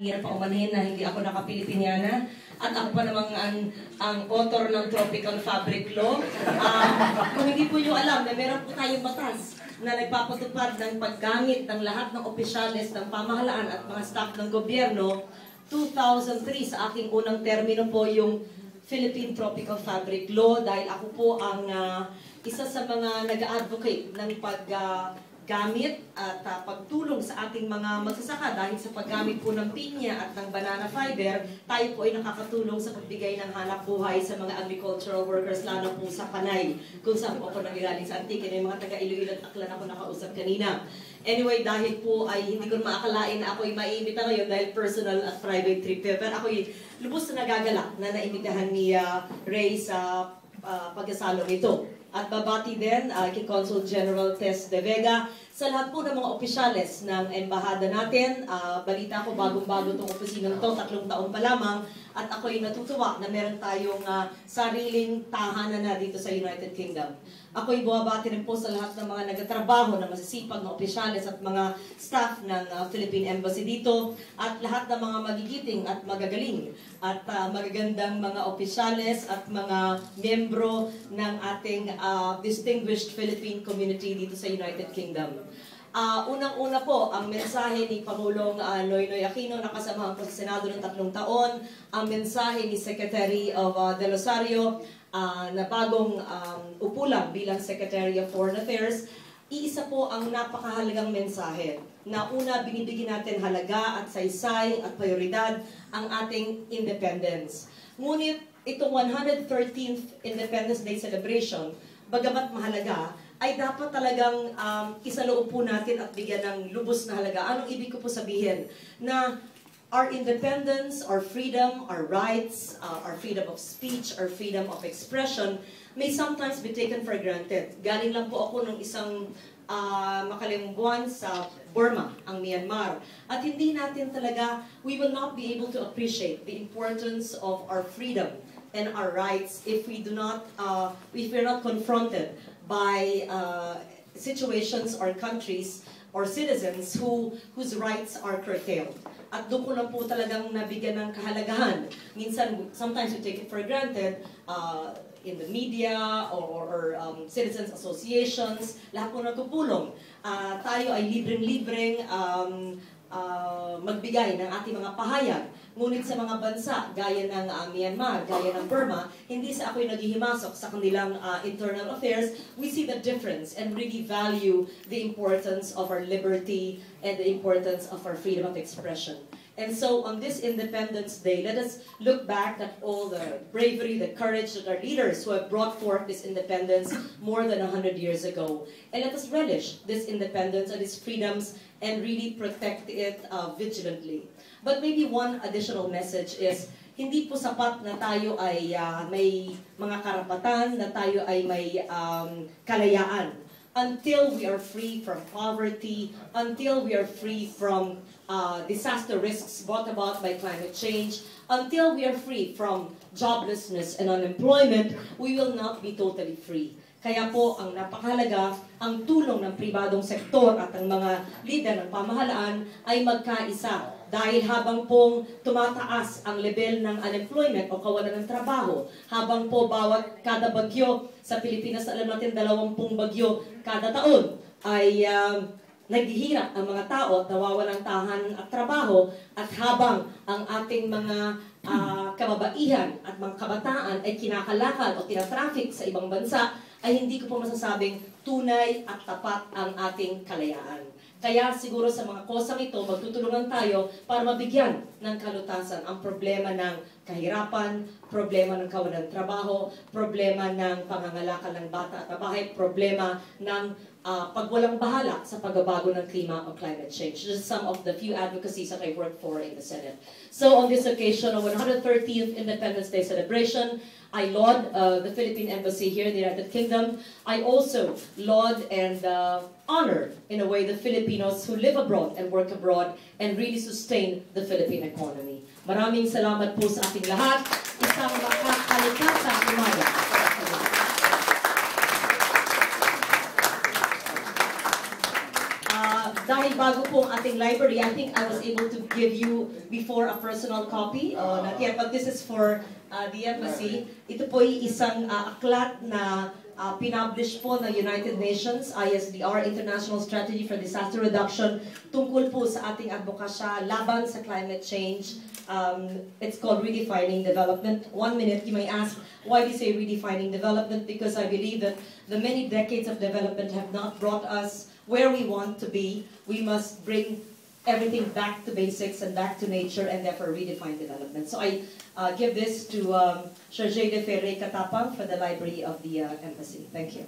Hirap pa umanhin na hindi ako naka-Pilipiniana at ako pa namang ang author ng Tropical Fabric Law. Kung hindi po nyo alam na meron po tayong batas na nagpapatupad ng paggamit ng lahat ng opisyales ng pamahalaan at mga staff ng gobyerno, 2003 sa aking unang termino po yung Philippine Tropical Fabric Law dahil ako po ang isa sa mga nag-advocate ng paggamit at pagtulong sa ating mga magsasaka dahil sa paggamit po ng pinya at ng banana fiber, tayo po ay nakakatulong sa pagbigay ng hanap buhay sa mga agricultural workers, lalo po sa Panay, kung saan po ako nanggaling sa Antique, yung mga taga-Iloilo at Aklan ako nakausap kanina. Anyway, dahil po ay hindi ko maakalain na ako ay maiimbita ngayon dahil personal at private trip. Pero ako ay lubos na nagagalak na naimbitahan ni Ray sa pagkasalong ito. At babati din kay Consul General Tess De Vega sa lahat po ng mga opisyales ng embahada natin. Balita ko bagong-bago itong opisinang to, 3 taon pa lamang. At ako ay natutuwa na meron tayong sariling tahanan na dito sa United Kingdom. Ako ay buwabati rin po sa lahat ng mga nagtatrabaho na masisipag na opisyales at mga staff ng Philippine Embassy dito at lahat ng mga magigiting at magagaling at magagandang mga opisyales at mga membro ng ating distinguished Philippine community dito sa United Kingdom. Unang-una po, ang mensahe ni Pangulong Noynoy Aquino na kasamahan po sa Senado ng 3 taon, ang mensahe ni Secretary of De Rosario na bagong upo lang bilang Secretary of Foreign Affairs, iisa po ang napakahalagang mensahe na una binibigyan natin halaga at saysay at prioridad ang ating independence. Ngunit itong 113th Independence Day celebration, bagamat mahalaga, ay dapat talagang isaloob po natin at bigyan ng lubos na halaga. Anong ibig ko po sabihin? Na our independence, our freedom, our rights, our freedom of speech, our freedom of expression may sometimes be taken for granted. Galing lang po ako ng isang makalimang buwan sa Burma, ang Myanmar. At hindi natin talaga, we will not be able to appreciate the importance of our freedom and our rights if we do not, if we're not confronted by situations or countries or citizens whose rights are curtailed. At doon ko lang po talagang nabigyan ng kahalagahan. Minsan, sometimes we take it for granted in the media or citizens associations, lahat po nagtutulong. Tayo ay libreng-libreng magbigay ng ating mga pahayag. Ngunit sa mga bansa, gaya ng Myanmar, gaya ng Burma, hindi sa ako'y naghihimasok sa kanilang internal affairs, we see the difference and really value the importance of our liberty and the importance of our freedom of expression. And so on this Independence Day, let us look back at all the bravery, the courage that our leaders who have brought forth this independence more than 100 years ago. And let us relish this independence and these freedoms and really protect it vigilantly. But maybe one additional message is, hindi po sapat na tayo ay may mga karapatan, na tayo ay may kalayaan. Until we are free from poverty, until we are free from disaster risks brought about by climate change, until we are free from joblessness and unemployment, we will not be totally free. Kaya po, ang napakahalaga, ang tulong ng pribadong sektor at ang mga lider ng pamahalaan ay magkaisa. Dahil habang pong tumataas ang level ng unemployment o kawalan ng trabaho, habang po kada bagyo sa Pilipinas, alam natin 20 bagyo kada taon, ay naghihirap ang mga tao at nawawalang tahan at trabaho, at habang ang ating mga kababaihan at mga kabataan ay kinakalakal o tinatraffic sa ibang bansa, ay hindi ko po masasabing tunay at tapat ang ating kalayaan. Kaya siguro sa mga kosang ito, magtutulungan tayo para mabigyan ng kalutasan ang problema ng kahirapan, problema ng kawalan ng trabaho, problema ng pangangalakal ng bata at babae, problema ng pagwalang bahala sa pagbabago ng klima o climate change. Just some of the few advocacies that I worked for in the Senate. So on this occasion of 130th Independence Day celebration, I laud the Philippine Embassy here in the United Kingdom. I also laud and honor, in a way, the Filipinos who live abroad and work abroad and really sustain the Philippine economy. Maraming salamat po sa ating lahat. Isang makakalikasang umaga. Dahil dahil bago po ang ating library, I think I was able to give you before a personal copy. Not yet, but this is for the embassy. Ito po ay isang aklat na pinublish po ng United Nations, ISDR, International Strategy for Disaster Reduction, tungkol po sa ating advokasya laban sa climate change. It's called Redefining Development. 1 minute, you may ask, why do you say redefining development? Because I believe that the many decades of development have not brought us where we want to be. We must bring everything back to basics and back to nature and therefore redefine development. So I give this to Sergey de Ferre Katapang for the Library of the Embassy. Thank you.